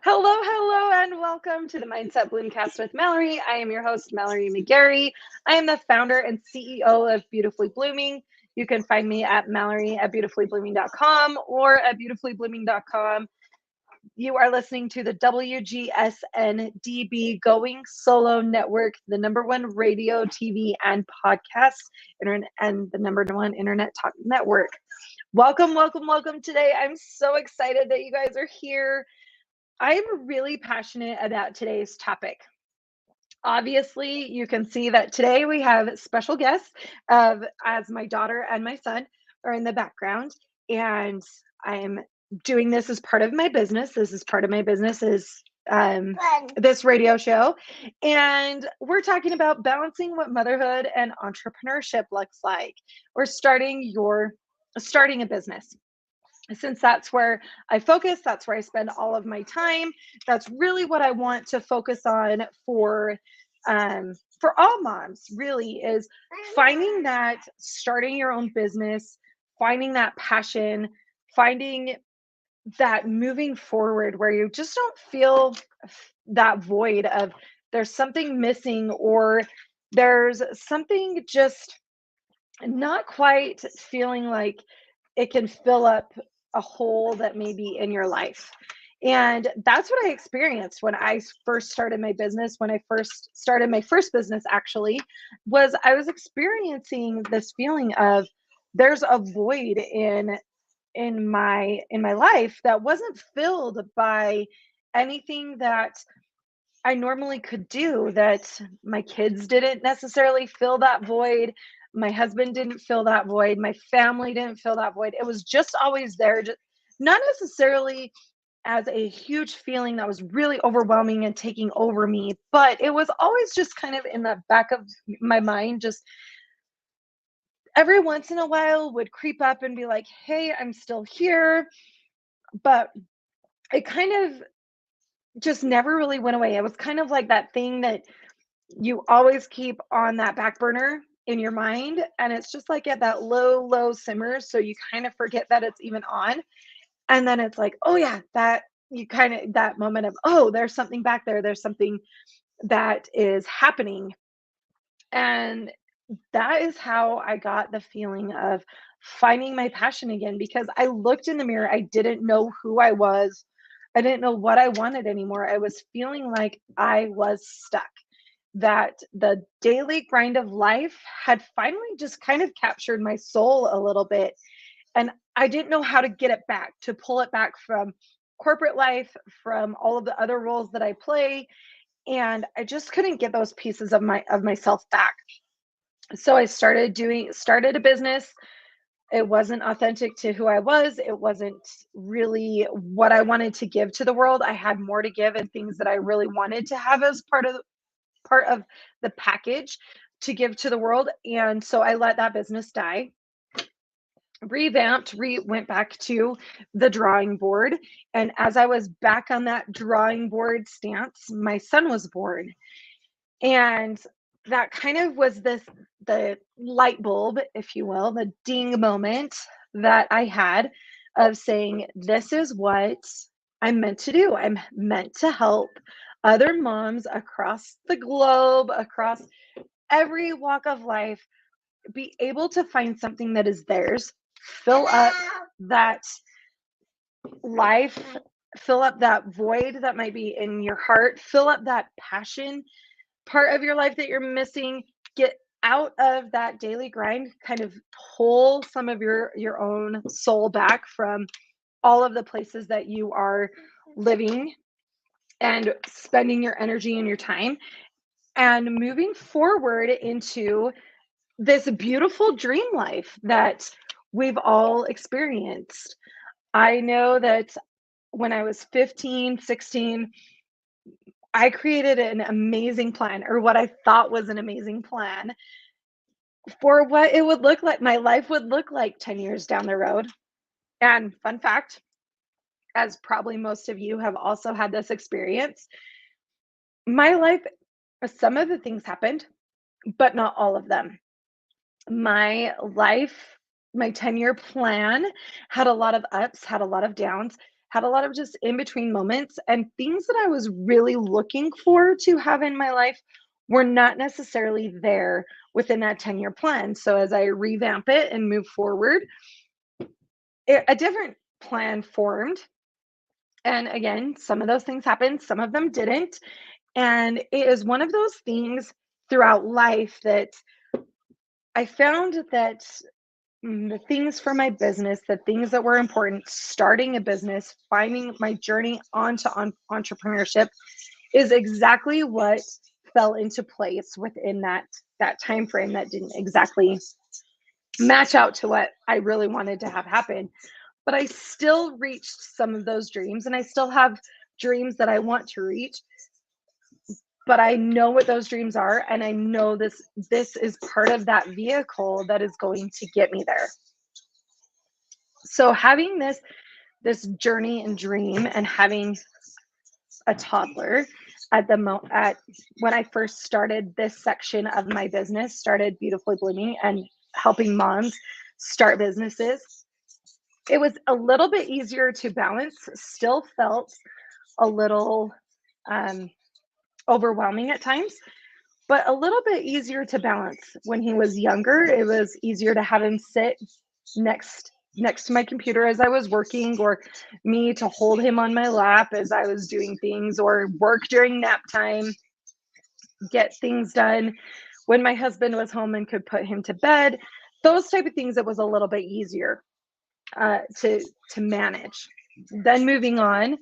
Hello, hello, and welcome to the Mindset Bloomcast with Mallory. I am your host, Mallory McGary. I am the founder and CEO of Beautifully Blooming. You can find me at Mallory at beautifullyblooming.com or at beautifullyblooming.com. You are listening to the WGSN-DB Going Solo Network, the number one radio, TV, and podcast, and the number one internet talk network. Welcome, welcome, welcome today. I'm so excited that you guys are here. I'm really passionate about today's topic. Obviously, you can see that today we have special guests as my daughter and my son are in the background, and I'm doing this as part of my business. This is part of my business is this radio show, and we're talking about balancing what motherhood and entrepreneurship looks like, or starting a business. Since that's where I focus, that's where I spend all of my time. That's really what I want to focus on for all moms. Really, is finding that starting your own business, finding that passion, finding that moving forward where you just don't feel that void of there's something missing, or there's something just not quite feeling like it can fill up a hole that may be in your life. And that's what I experienced when I first started my business. When I first started my first business, actually, was I was experiencing this feeling of there's a void in my life that wasn't filled by anything that I normally could do, that my kids didn't necessarily fill that void. My husband didn't fill that void. My family didn't fill that void. It was just always there, just not necessarily as a huge feeling that was really overwhelming and taking over me, but it was always just kind of in the back of my mind, just every once in a while would creep up and be like, hey, I'm still here. But it kind of just never really went away. It was kind of like that thing that you always keep on that back burner in your mind, and it's just like at that low simmer, so you kind of forget that it's even on. And then it's like, oh yeah, that you kind of that moment of, oh, there's something back there, there's something that is happening. And that is how I got the feeling of finding my passion again, because I looked in the mirror, I didn't know who I was, I didn't know what I wanted anymore. I was feeling like I was stuck, that the daily grind of life had finally just kind of captured my soul a little bit. And I didn't know how to get it back, to pull it back from corporate life, from all of the other roles that I play. And I just couldn't get those pieces of myself back. So I started a business. It wasn't authentic to who I was. It wasn't really what I wanted to give to the world. I had more to give and things that I really wanted to have as part of the package to give to the world. And so I let that business die, revamped, went back to the drawing board. And as I was back on that drawing board stance, my son was born. And that kind of was the light bulb, if you will, the ding moment that I had of saying, this is what I'm meant to do. I'm meant to help other moms across the globe, across every walk of life, be able to find something that is theirs, fill up that life, fill up that void that might be in your heart, fill up that passion part of your life that you're missing, get out of that daily grind, kind of pull some of your own soul back from all of the places that you are living and spending your energy and your time, and moving forward into this beautiful dream life that we've all experienced. I know that when I was 15, 16, I created an amazing plan, or what I thought was an amazing plan for what it would look like, my life would look like 10 years down the road. And fun fact, as probably most of you have also had this experience, my life, some of the things happened, but not all of them. My life, my 10-year plan had a lot of ups, had a lot of downs, had a lot of just in between moments, and things that I was really looking for to have in my life were not necessarily there within that 10-year plan. So as I revamp it and move forward, a different plan formed. And again, some of those things happened, some of them didn't. And it is one of those things throughout life that I found that the things for my business, the things that were important, starting a business, finding my journey onto entrepreneurship is exactly what fell into place within that time frame that didn't exactly match out to what I really wanted to have happen. But I still reached some of those dreams, and I still have dreams that I want to reach, but I know what those dreams are, and I know this is part of that vehicle that is going to get me there. So having this journey and dream, and having a toddler at when I first started this section of my business, started Beautifully Blooming and helping moms start businesses, it was a little bit easier to balance. Still felt a little overwhelming at times, but a little bit easier to balance. When he was younger, it was easier to have him sit next to my computer as I was working, or me to hold him on my lap as I was doing things, or work during nap time, get things done when my husband was home and could put him to bed. Those type of things, it was a little bit easier to manage. Then moving on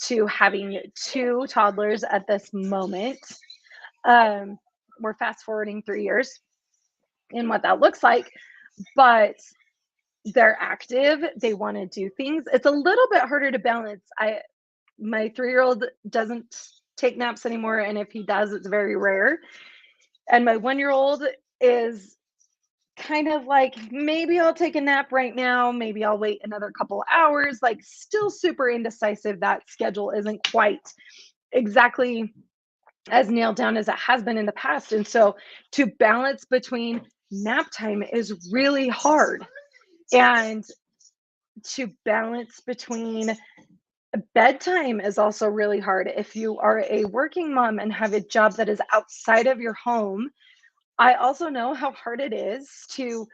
to having two toddlers at this moment. We're fast forwarding 3 years in what that looks like, but they're active, they want to do things. It's a little bit harder to balance. My 3-year-old doesn't take naps anymore, and if he does, it's very rare. And my 1-year-old is kind of like, maybe I'll take a nap right now, maybe I'll wait another couple hours, like still super indecisive. That schedule isn't quite exactly as nailed down as it has been in the past. And so to balance between nap time is really hard. And to balance between bedtime is also really hard. If you are a working mom and have a job that is outside of your home, I also know how hard it is to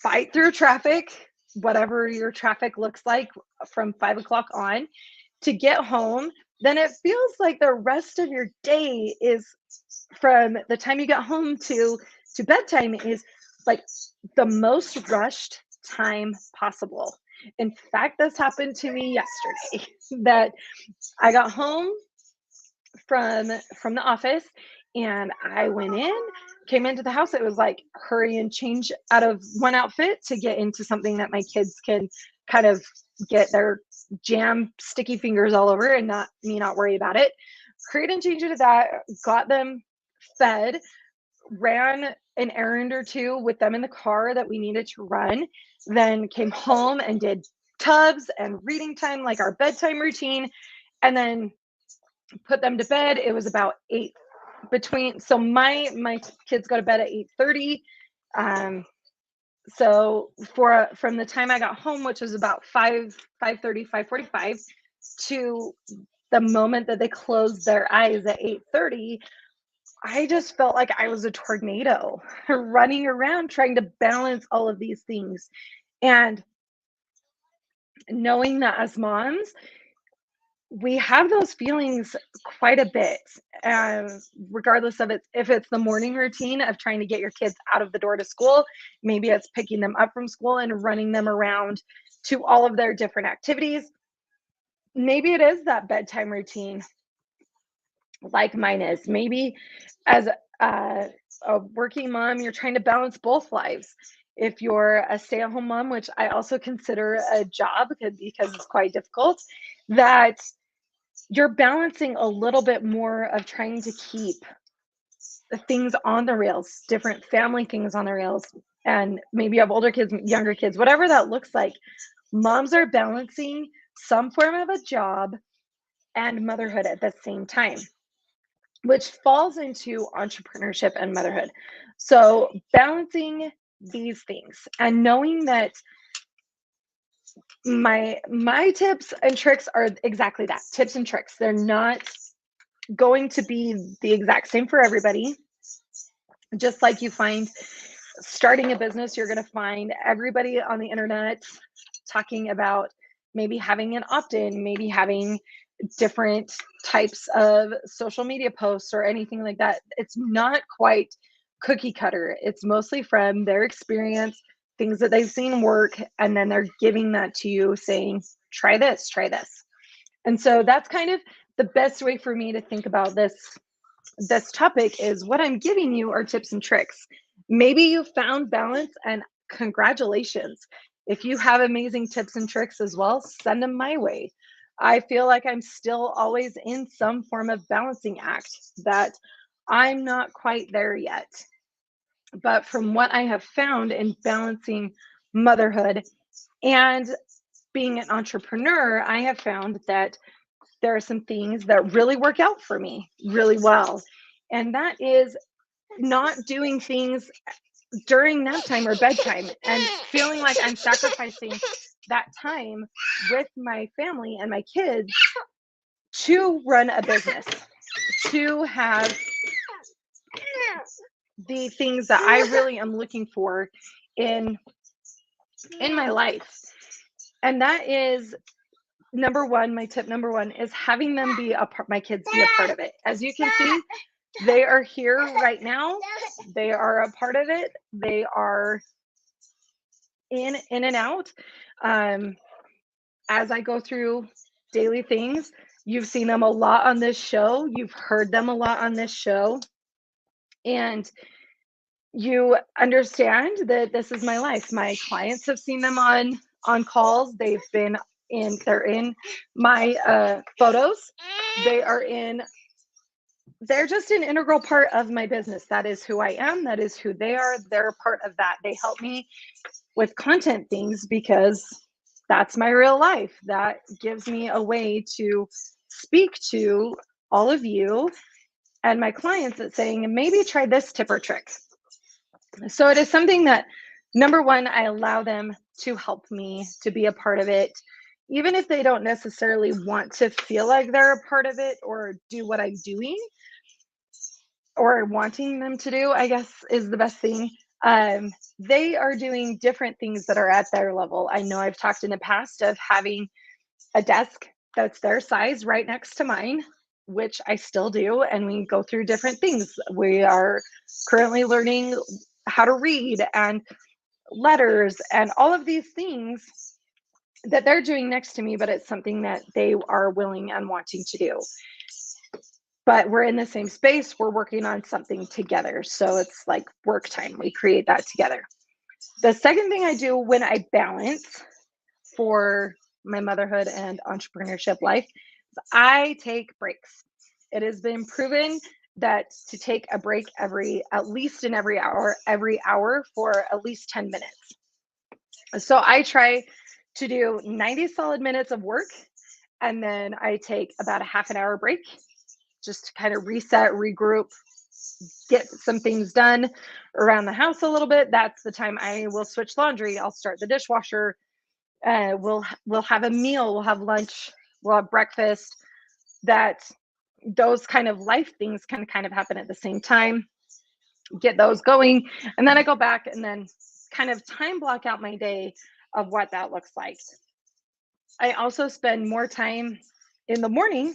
fight through traffic, whatever your traffic looks like from 5 o'clock on, to get home. Then it feels like the rest of your day is, from the time you get home to bedtime, is like the most rushed time possible. In fact, this happened to me yesterday that I got home from the office, and I went in, came into the house. It was like hurry and change out of one outfit to get into something that my kids can kind of get their jam sticky fingers all over and not worry about it. Hurried and changed into that, got them fed, ran an errand or two with them in the car that we needed to run, then came home and did tubs and reading time, like our bedtime routine, and then put them to bed. It was about 8 between, so my kids go to bed at 8:30. So from the time I got home, which was about 5:30, 5:45, to the moment that they closed their eyes at 8:30, I just felt like I was a tornado running around trying to balance all of these things. And knowing that as moms, we have those feelings quite a bit, regardless of if it's the morning routine of trying to get your kids out of the door to school, maybe it's picking them up from school and running them around to all of their different activities. Maybe it is that bedtime routine like mine is. Maybe as a working mom, you're trying to balance both lives. If you're a stay-at-home mom, which I also consider a job because it's quite difficult, that you're balancing a little bit more of trying to keep things on the rails, different family things on the rails, and maybe you have older kids, younger kids, whatever that looks like. Moms are balancing some form of a job and motherhood at the same time, which falls into entrepreneurship and motherhood. So balancing these things and knowing that My tips and tricks are exactly that, tips and tricks. They're not going to be the exact same for everybody. Just like you find starting a business, you're going to find everybody on the internet talking about maybe having an opt-in, maybe having different types of social media posts or anything like that. It's not quite cookie cutter. It's mostly from their experience, things that they've seen work, and then they're giving that to you saying, try this, try this. And so that's kind of the best way for me to think about this topic is what I'm giving you are tips and tricks. Maybe you found balance, and congratulations. If you have amazing tips and tricks as well, send them my way. I feel like I'm still always in some form of balancing act, that I'm not quite there yet. But from what I have found in balancing motherhood and being an entrepreneur, I have found that there are some things that really work out for me really well. And that is not doing things during nap time or bedtime and feeling like I'm sacrificing that time with my family and my kids to run a business, to have the things that I really am looking for in my life. And that is number one. My tip number one is having them be a part, my kids be a part of it. As you can see, they are here right now. They are a part of it. They are in and out. As I go through daily things, you've seen them a lot on this show. You've heard them a lot on this show. And you understand that this is my life. My clients have seen them on calls. They're in my photos. They're just an integral part of my business. That is who I am. That is who they are. They're a part of that. They help me with content things because that's my real life. That gives me a way to speak to all of you and my clients at saying, maybe try this tip or trick. So it is something that, number one, I allow them to help me to be a part of it, even if they don't necessarily want to feel like they're a part of it or do what I'm doing or wanting them to do, I guess is the best thing. They are doing different things that are at their level. I know I've talked in the past of having a desk that's their size right next to mine, which I still do, and we go through different things. We are currently learning how to read and letters and all of these things that they're doing next to me, but it's something that they are willing and wanting to do. But we're in the same space, we're working on something together. So it's like work time, we create that together. The second thing I do when I balance for my motherhood and entrepreneurship life is I take breaks. It has been proven that to take a break at least every hour for at least 10 minutes. So I try to do 90 solid minutes of work, and then I take about a half an hour break just to kind of reset, regroup, get some things done around the house a little bit. That's the time I will switch laundry. I'll start the dishwasher. We'll have a meal. We'll have lunch. We'll have breakfast. Those kind of life things can kind of happen at the same time. Get those going, and then I go back and then kind of time block out my day of what that looks like. I also spend more time in the morning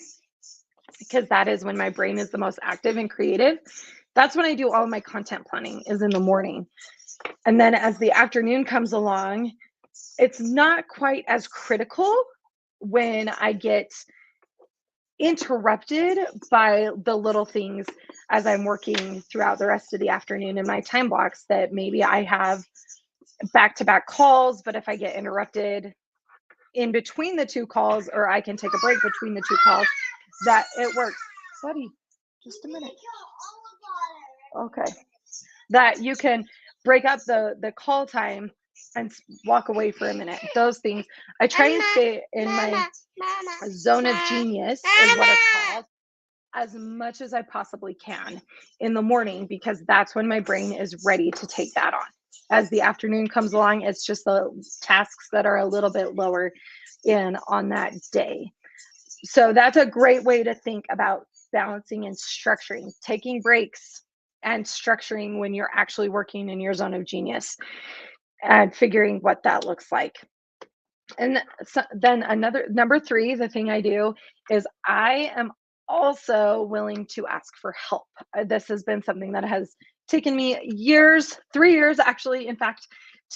because that is when my brain is the most active and creative. That's when I do all of my content planning, is in the morning. And then as the afternoon comes along, it's not quite as critical when I get interrupted by the little things as I'm working throughout the rest of the afternoon in my time blocks, that maybe I have back-to-back calls, but if I get interrupted in between the two calls, or I can take a break between the two calls, that it works. Buddy, just a minute. Okay. That you can break up the call time and walk away for a minute. Those things. I try and stay in my zone of genius, is what it's called, as much as I possibly can in the morning, because that's when my brain is ready to take that on. as the afternoon comes along, it's just the tasks that are a little bit lower in on that day. So that's a great way to think about balancing and structuring, taking breaks and structuring when you're actually working in your zone of genius and figuring what that looks like. And so then another number three, the thing I do is I am also willing to ask for help. This has been something that has taken me years, 3 years actually, in fact,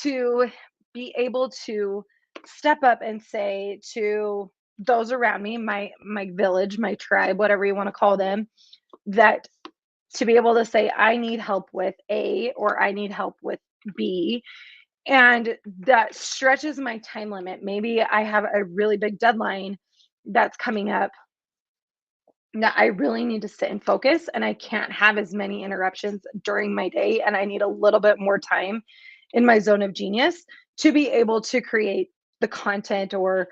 to be able to step up and say to those around me, my village, my tribe, whatever you want to call them, that to be able to say I need help with A or I need help with B, and that stretches my time limit. Maybe I have a really big deadline that's coming up that I really need to sit and focus, and I can't have as many interruptions during my day, and I need a little bit more time in my zone of genius to be able to create the content or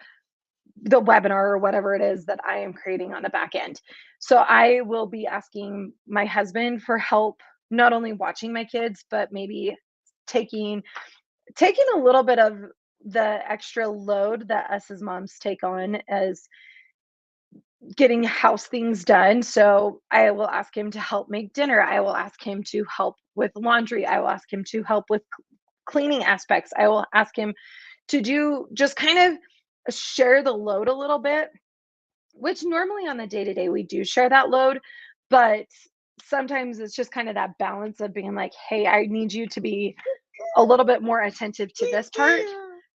the webinar or whatever it is that I am creating on the back end. So I will be asking my husband for help, not only watching my kids, but maybe taking a little bit of the extra load that us as moms take on as getting house things done. So I will ask him to help make dinner. I will ask him to help with laundry. I will ask him to help with cleaning aspects. I will ask him to do just kind of share the load a little bit, which normally on the day to day we do share that load, but sometimes it's just kind of that balance of being like, hey, I need you to be a little bit more attentive to this part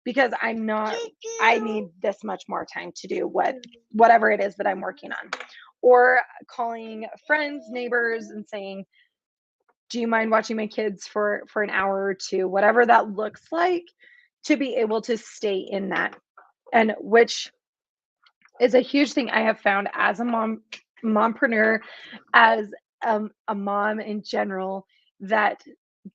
because I need this much more time to do whatever it is that I'm working on. Or calling friends, neighbors and saying, do you mind watching my kids for an hour or two, whatever that looks like, to be able to stay in that. And which is a huge thing I have found as a mompreneur, as a mom in general, that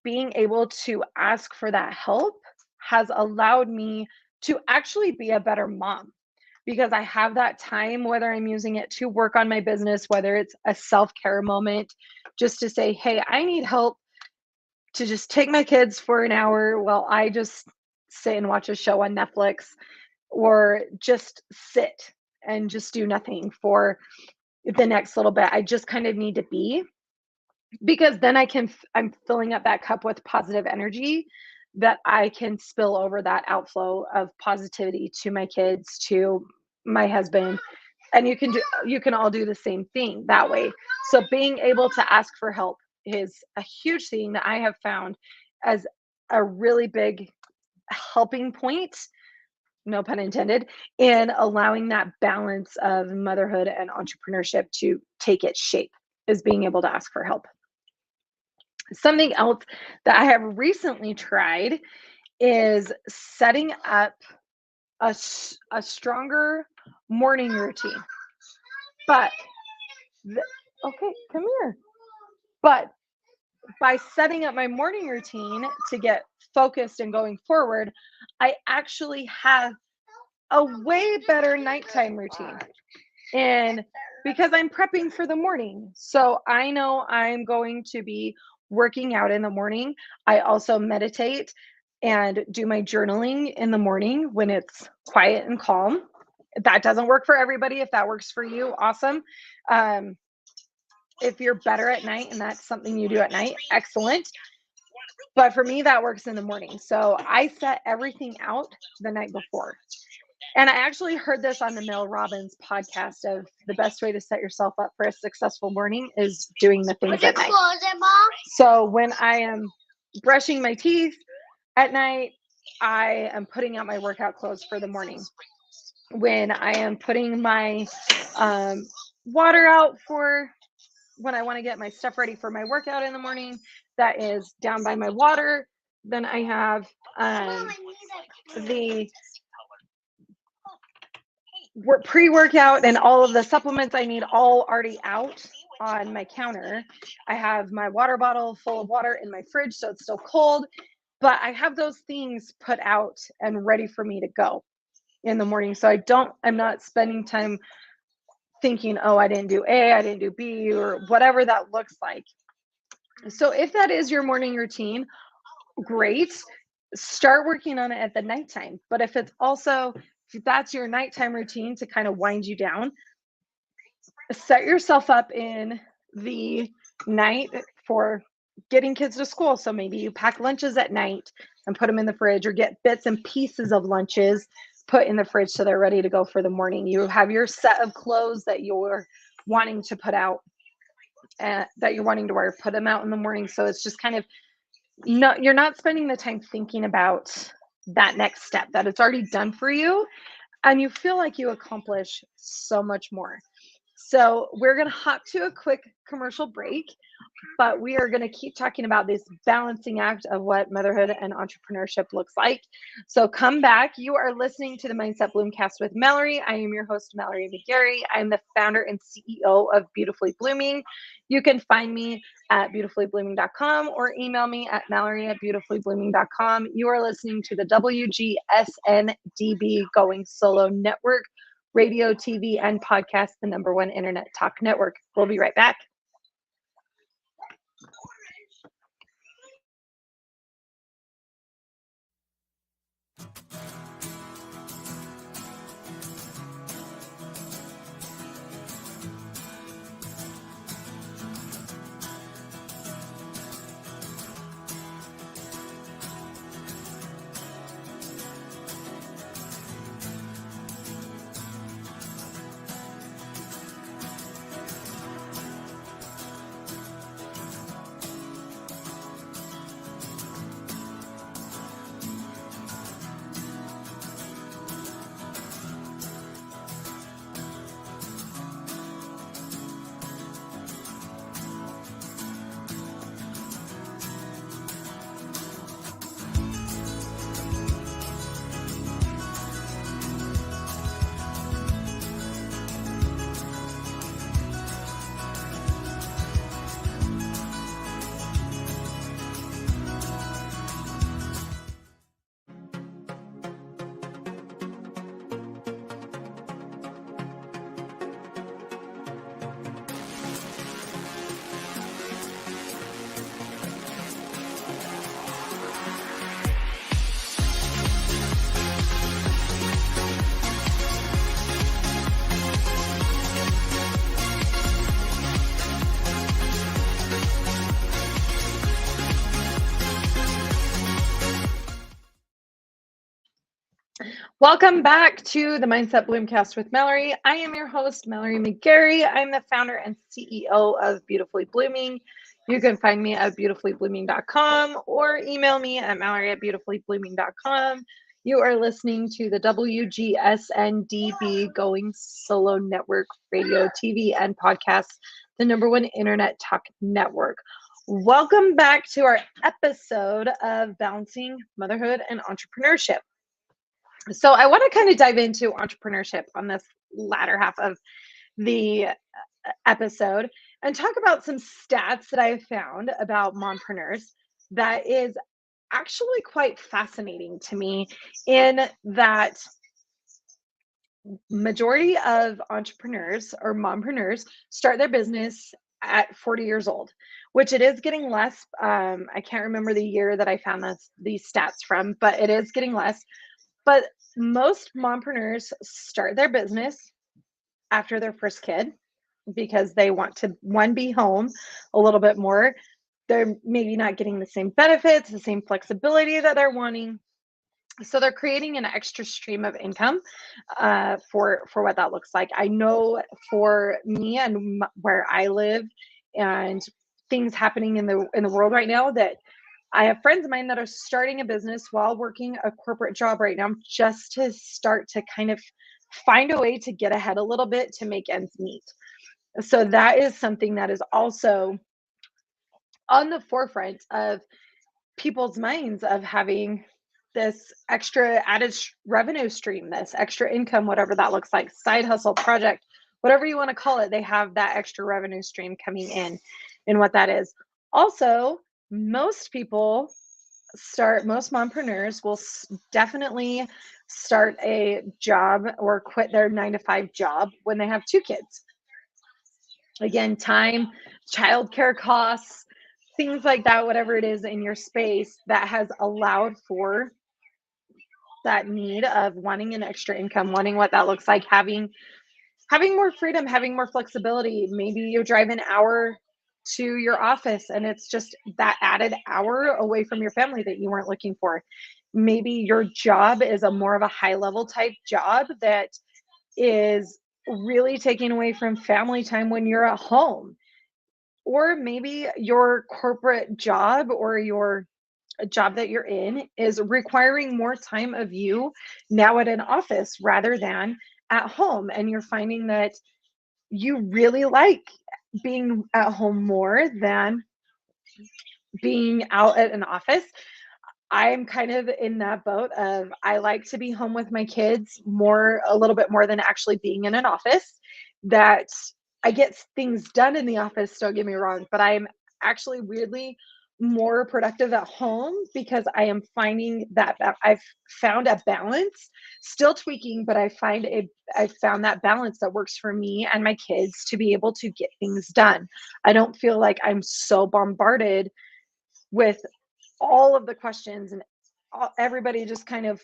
being able to ask for that help has allowed me to actually be a better mom because I have that time, whether I'm using it to work on my business, whether it's a self-care moment, just to say, hey, I need help to just take my kids for an hour while I just sit and watch a show on Netflix, or just sit and just do nothing for the next little bit. I just kind of need to be, because then I'm filling up that cup with positive energy that I can spill over that outflow of positivity to my kids, to my husband, and you can all do the same thing that way. So being able to ask for help is a huge thing that I have found as a really big helping point, no pun intended, in allowing that balance of motherhood and entrepreneurship to take its shape, is being able to ask for help. Something else that I have recently tried is setting up a stronger morning routine. But okay, come here. But by setting up my morning routine to get focused and going forward, I actually have a way better nighttime routine. And because I'm prepping for the morning, so I know I'm going to be working out in the morning. I also meditate and do my journaling in the morning when it's quiet and calm. That doesn't work for everybody. If that works for you, awesome. Um, if you're better at night and that's something you do at night, excellent. But for me, that works in the morning. So I set everything out the night before. And I actually heard this on the Mel Robbins podcast of the best way to set yourself up for a successful morning is doing the things at night. So when I am brushing my teeth at night, I am putting out my workout clothes for the morning. When I am putting my water out for when I want to get my stuff ready for my workout in the morning, that is down by my water. Then I have the pre-workout and all of the supplements I need all already out on my counter. I have my water bottle full of water in my fridge, so it's still cold, but I have those things put out and ready for me to go in the morning. So I'm not spending time thinking, oh, I didn't do A, I didn't do B, or whatever that looks like. So if that is your morning routine, great. Start working on it at the nighttime. But if that's your nighttime routine to kind of wind you down, set yourself up in the night for getting kids to school. So maybe you pack lunches at night and put them in the fridge, or get bits and pieces of lunches put in the fridge so they're ready to go for the morning. You have your set of clothes that you're wanting to put out, that you're wanting to wear, put them out in the morning. So it's just kind of, no, you're not spending the time thinking about that next step, that it's already done for you, and you feel like you accomplish so much more. So we're going to hop to a quick commercial break, but we are going to keep talking about this balancing act of what motherhood and entrepreneurship looks like. So come back. You are listening to the Mindset Bloomcast with Mallory. I am your host, Mallory McGary. I'm the founder and CEO of Beautifully Blooming. You can find me at beautifullyblooming.com or email me at mallory@beautifullyblooming.com. You are listening to the WGSN-DB Going Solo Network, radio, TV, and podcast, the #1 internet talk network. We'll be right back. Welcome back to the Mindset Bloomcast with Mallory. I am your host, Mallory McGary. I'm the founder and CEO of Beautifully Blooming. You can find me at beautifullyblooming.com or email me at mallory@beautifullyblooming.com. You are listening to the WGSN-DB Going Solo Network, radio, TV, and podcast, the #1 internet talk network. Welcome back to our episode of Balancing Motherhood and Entrepreneurship. So I want to kind of dive into entrepreneurship on this latter half of the episode and talk about some stats that I've found about mompreneurs that is actually quite fascinating to me, in that majority of entrepreneurs or mompreneurs start their business at 40 years old, which it is getting less. I can't remember the year that I found these stats from, but it is getting less. But most mompreneurs start their business after their first kid because they want to, one, be home a little bit more. They're maybe not getting the same benefits, the same flexibility that they're wanting. So they're creating an extra stream of income for what that looks like. I know for me and where I live and things happening in the world right now, that I have friends of mine that are starting a business while working a corporate job right now, just to start to kind of find a way to get ahead a little bit to make ends meet. So that is something that is also on the forefront of people's minds, of having this extra added revenue stream, this extra income, whatever that looks like, side hustle, project, whatever you want to call it. They have that extra revenue stream coming in, and what that is. Also, most mompreneurs will definitely start a job or quit their 9-to-5 job when they have 2 kids. Again, time, childcare costs, things like that, whatever it is in your space that has allowed for that need of wanting an extra income, wanting what that looks like, having more freedom, having more flexibility. Maybe you drive an hour to your office and it's just that added hour away from your family that you weren't looking for. Maybe your job is a more of a high level type job that is really taking away from family time when you're at home. Or maybe your corporate job or your job that you're in is requiring more time of you now at an office rather than at home. And you're finding that you really like being at home more than being out at an office. I'm kind of in that boat of I like to be home with my kids more, a little bit more than actually being in an office. That I get things done in the office, don't get me wrong, but I'm actually weirdly more productive at home because I am finding that I've found a balance, still tweaking, but I've found that balance that works for me and my kids to be able to get things done. I don't feel like I'm so bombarded with all of the questions and everybody just kind of,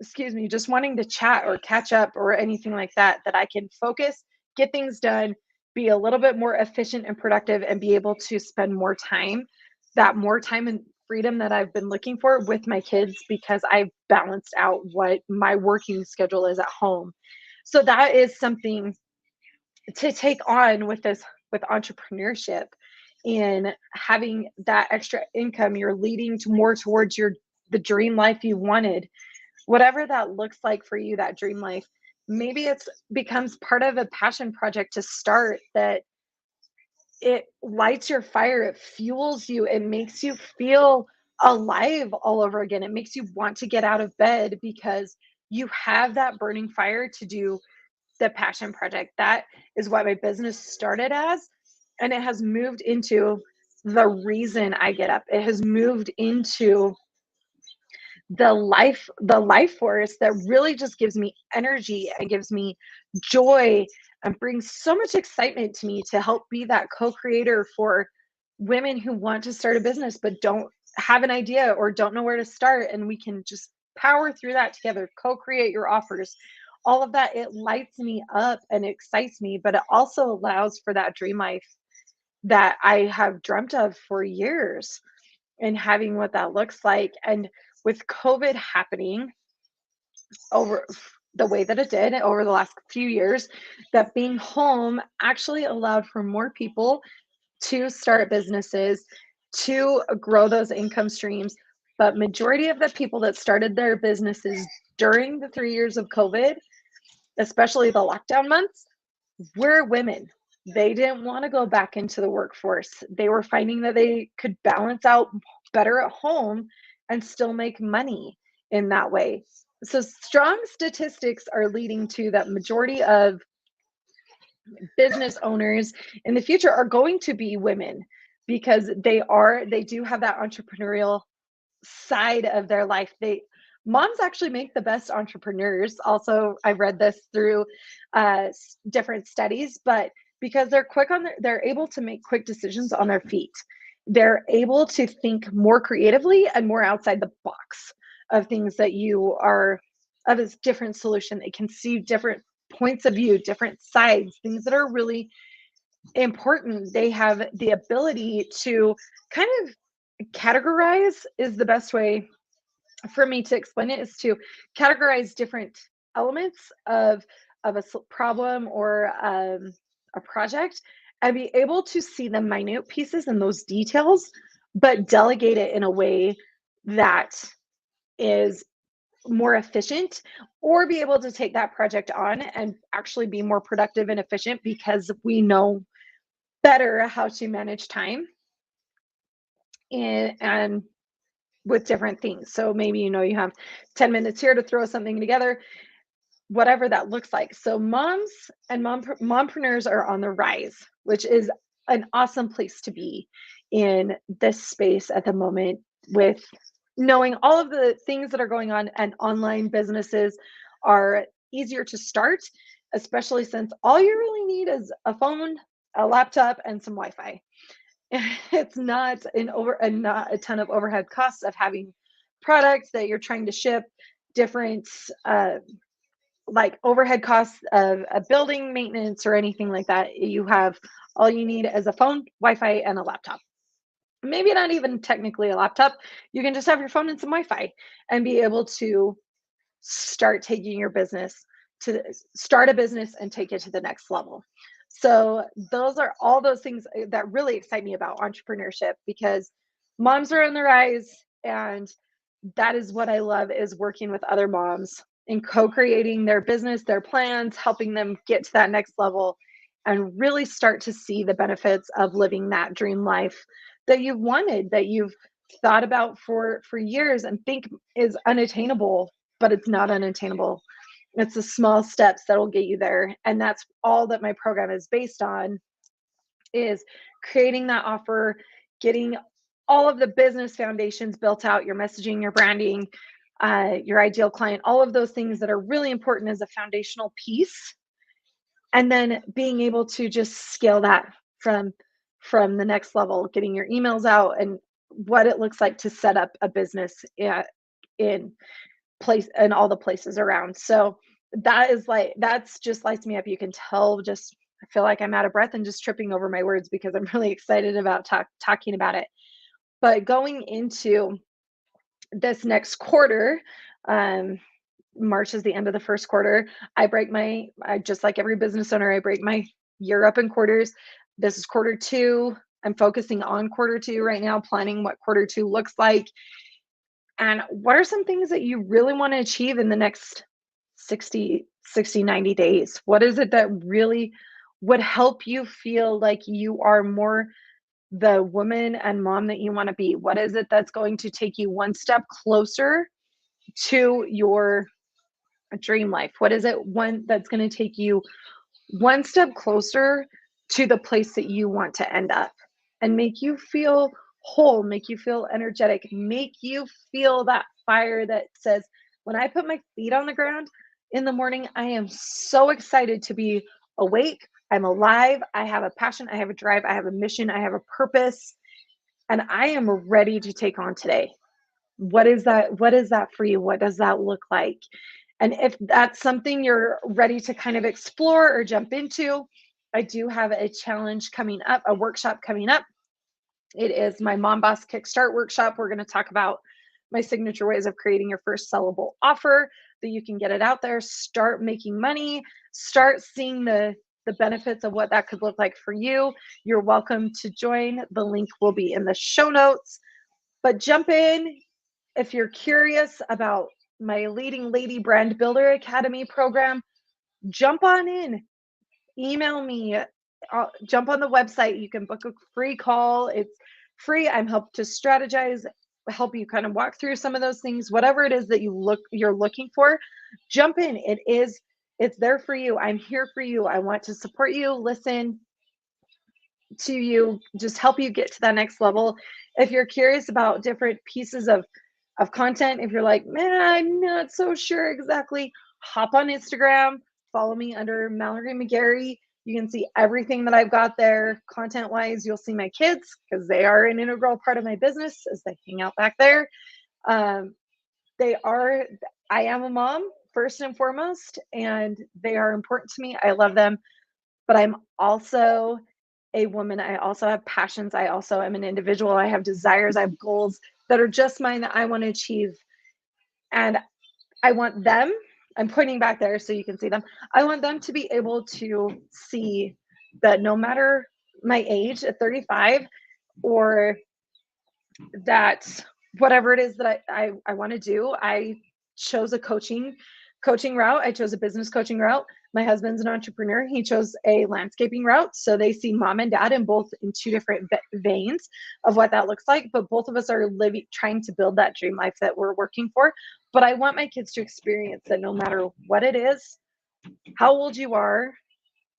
excuse me, just wanting to chat or catch up or anything like that, that I can focus, get things done, be a little bit more efficient and productive, and be able to spend more time, that more time and freedom that I've been looking for with my kids because I've balanced out what my working schedule is at home. So that is something to take on with this, with entrepreneurship, and having that extra income. You're leading to more towards your, the dream life you wanted, whatever that looks like for you, that dream life. Maybe it's becomes part of a passion project to start, that it lights your fire, it fuels you, it makes you feel alive all over again. It makes you want to get out of bed because you have that burning fire to do the passion project. That is what my business started as, and it has moved into the reason I get up. It has moved into the life force that really just gives me energy and gives me joy and brings so much excitement to me to help be that co-creator for women who want to start a business but don't have an idea or don't know where to start, and we can just power through that together, co-create your offers, all of that. It lights me up and excites me, but it also allows for that dream life that I have dreamt of for years, and having what that looks like. And with COVID happening over the way that it did over the last few years, that being home actually allowed for more people to start businesses, to grow those income streams. But majority of the people that started their businesses during the 3 years of COVID, especially the lockdown months, were women. They didn't want to go back into the workforce. They were finding that they could balance out better at home and still make money in that way. So strong statistics are leading to that majority of business owners in the future are going to be women, because they do have that entrepreneurial side of their life. They Moms actually make the best entrepreneurs. Also, I read this through different studies, but because they're quick on they're able to make quick decisions on their feet. They're able to think more creatively and more outside the box of things that you are, of a different solution. They can see different points of view, different sides, things that are really important. They have the ability to kind of categorize, is the best way for me to explain it, is to categorize different elements of a problem or a project, and be able to see the minute pieces and those details, but delegate it in a way that is more efficient, or be able to take that project on and actually be more productive and efficient because we know better how to manage time and with different things. So maybe you have 10 minutes here to throw something together, whatever that looks like. So moms and mompreneurs are on the rise, which is an awesome place to be in this space at the moment, with knowing all of the things that are going on, and online businesses are easier to start, especially since all you really need is a phone, a laptop, and some Wi-Fi. It's not not a ton of overhead costs of having products that you're trying to ship, different like overhead costs of a building maintenance or anything like that. You have all you need is a phone, Wi-Fi, and a laptop. Maybe not even technically a laptop. You can just have your phone and some Wi-Fi and be able to start taking your business to start a business and take it to the next level. So those are all those things that really excite me about entrepreneurship, because moms are on the rise, and that is what I love, is working with other moms and co-creating their business, their plans, helping them get to that next level and really start to see the benefits of living that dream life that you've wanted, that you've thought about for years and think is unattainable, but it's not unattainable. It's the small steps that'll get you there. And that's all that my program is based on, is creating that offer, getting all of the business foundations built out, your messaging, your branding, your ideal client, all of those things that are really important as a foundational piece. And then being able to just scale that from the next level, getting your emails out and what it looks like to set up a business in place and all the places around. So that's just lights me up. You can tell, just I feel like I'm out of breath and just tripping over my words because I'm really excited about talking about it. But going into this next quarter, um, March is the end of the first quarter. I just like every business owner, I break my year up in quarters. This is quarter two. I'm focusing on quarter two right now, planning what quarter two looks like. And what are some things that you really want to achieve in the next 90 days? What is it that really would help you feel like you are more the woman and mom that you want to be? What is it that's going to take you one step closer to your dream life? What is it one that's going to take you one step closer to the place that you want to end up and make you feel whole, make you feel energetic, make you feel that fire that says, when I put my feet on the ground in the morning, I am so excited to be awake. I'm alive. I have a passion. I have a drive. I have a mission. I have a purpose. And I am ready to take on today. What is that? What is that for you? What does that look like? And if that's something you're ready to kind of explore or jump into, I do have a challenge coming up, a workshop coming up. It is my Mom Boss Kickstart workshop. We're going to talk about my signature ways of creating your first sellable offer that you can get it out there, start making money, start seeing the benefits of what that could look like for you. You're welcome to join. The link will be in the show notes. But jump in if you're curious about my Leading Lady Brand Builder Academy program. Jump on in, email me, jump on the website. You can book a free call. It's free. I'm helped to strategize, help you kind of walk through some of those things. Whatever it is that you're looking for, jump in. It's there for you. I'm here for you. I want to support you, listen to you, just help you get to that next level. If you're curious about different pieces of content, if you're like, man, I'm not so sure exactly, hop on Instagram, follow me under Mallory McGary. You can see everything that I've got there content wise. You'll see my kids because they are an integral part of my business as they hang out back there. Um, I am a mom first and foremost, and they are important to me. I love them, but I'm also a woman. I also have passions. I also am an individual. I have desires. I have goals that are just mine that I want to achieve. And I want them, I'm pointing back there so you can see them. I want them to be able to see that no matter my age at 35, or that whatever it is that I want to do, I chose a coaching route. I chose a business coaching route. My husband's an entrepreneur. He chose a landscaping route. So they see mom and dad in both in two different veins of what that looks like. But both of us are trying to build that dream life that we're working for. But I want my kids to experience that no matter what it is, how old you are,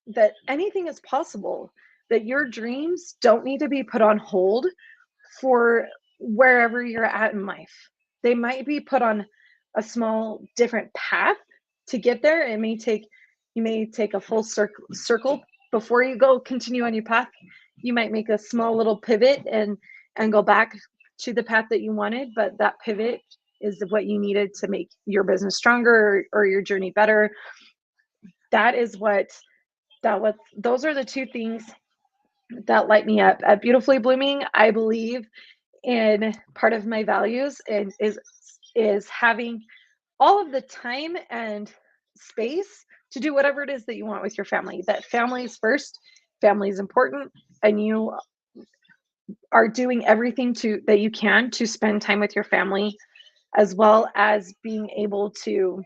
that anything is possible, that your dreams don't need to be put on hold for wherever you're at in life. They might be put on a small different path to get there. You may take a full circle before you go continue on your path. You might make a small little pivot and go back to the path that you wanted, but that pivot is what you needed to make your business stronger or your journey better. That is what that was those are the two things that light me up. At Beautifully Blooming, I believe in part of my values and is having all of the time and space to do whatever it is that you want with your family. That family is first, family is important, and you are doing everything to that you can to spend time with your family, as well as being able to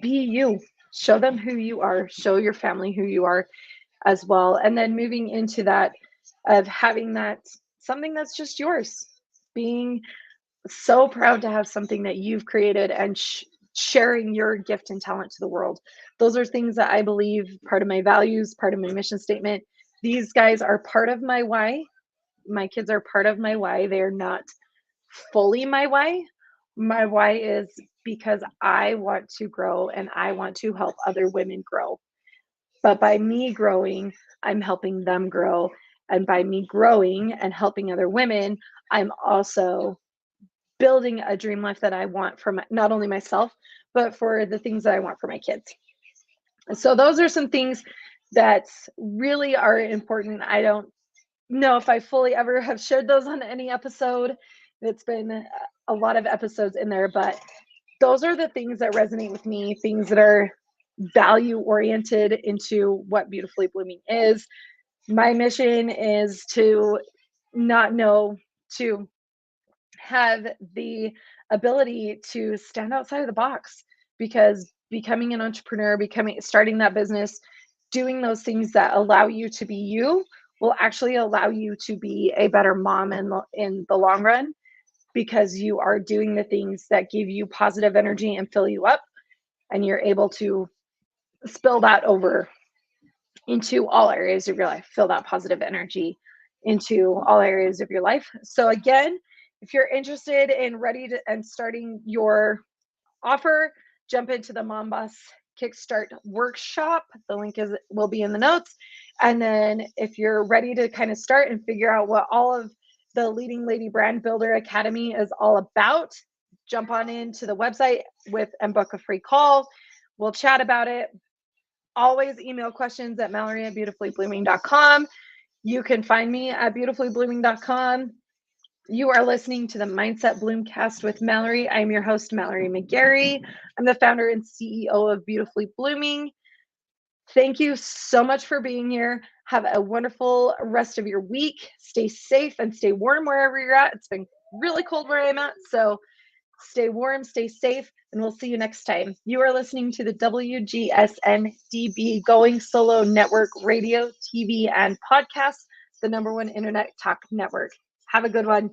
be you. Show them who you are, show your family who you are as well. And then moving into that of having that something that's just yours, being so proud to have something that you've created and sharing your gift and talent to the world. Those are things that I believe part of my values, part of my mission statement. These guys are part of my why. My kids are part of my why. They are not fully my why. My why is because I want to grow and I want to help other women grow. But by me growing, I'm helping them grow. And by me growing and helping other women, I'm also building a dream life that I want for not only myself, but for the things that I want for my kids. So those are some things that really are important. I don't know if I fully ever have shared those on any episode. It's been a lot of episodes in there, but those are the things that resonate with me, things that are value oriented into what Beautifully Blooming is. My mission is to not know, to have the ability to stand outside of the box, because becoming an entrepreneur, starting that business, doing those things that allow you to be you will actually allow you to be a better mom in the long run, because you are doing the things that give you positive energy and fill you up, and you're able to spill that over into all areas of your life, fill that positive energy into all areas of your life. So again, if you're interested in ready to and starting your offer, jump into the Mom Boss Kickstart workshop. The link will be in the notes. And then if you're ready to kind of start and figure out what all of the Leading Lady Brand Builder Academy is all about, jump on into the website and book a free call. We'll chat about it. Always email questions at Mallory@beautifullyblooming.com. You can find me at beautifullyblooming.com. You are listening to the Mindset Bloomcast with Mallory. I'm your host, Mallory McGary. I'm the founder and CEO of Beautifully Blooming. Thank you so much for being here. Have a wonderful rest of your week. Stay safe and stay warm wherever you're at. It's been really cold where I'm at, so stay warm, stay safe, and we'll see you next time. You are listening to the WGSN-DB Going Solo Network Radio, TV, and podcast, the #1 internet talk network. Have a good one.